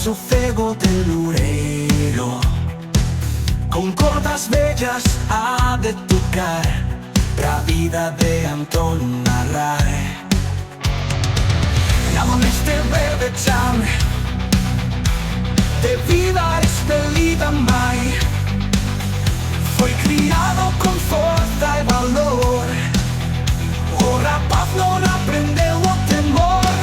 sofego del Loureiro, con cordas bellas ha de tocar pra vida de Anton narrar. Llamam este verde cham de vida expelida mai. Foi criado con forza e valor. O rapaz non aprendeu o temor,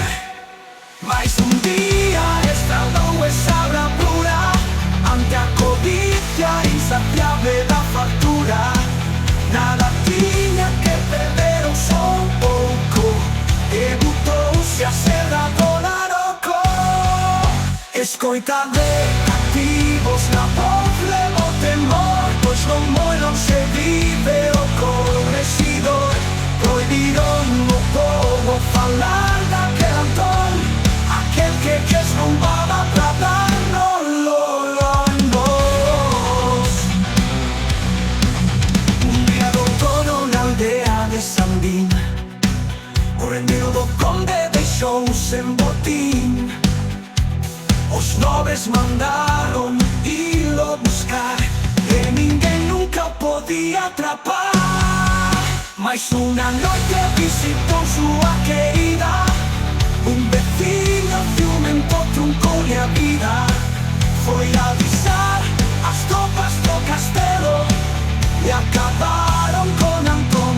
mas día estradou esa bravura ante a codicia insaciable da fartura. Nada tiña que perder o son pouco, e botouse a seda do Naroco. Escoita de cativos na voz levo temor, pois non moi non se vive o corregidor. Prohibiron o povo falar daquel Antón, aquel que esrombaba pra darnos lolonos. Un día do outono na aldea de Sandín, o rendeiro do conde deixou sen botín. Os nobres mandaron ilo buscar, e ninguén nunca o podía atrapar. Mas unha noite visitou súa querida, un vecino ciumento truncoulle a vida. Foi a avisar as tropas do castelo e acabaron con Antón,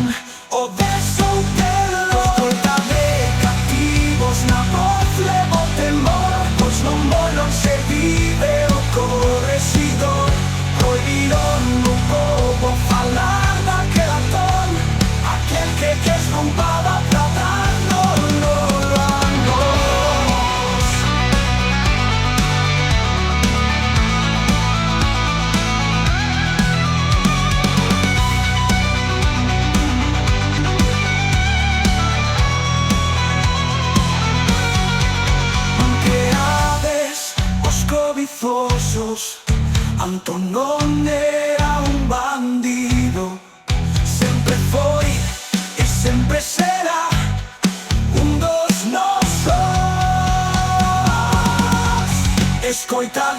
o de Soutelo. Escolta de cativos na voz levo temor, pois non moi non se vive o corregidor. Prohibiron o povo falar daquel Antón, aquel que esrombaba pra darnos lolonos. Manqueades os cobizosos, Antón non era un bandido. Sempre foi e sempre será un dos nosos. Escoita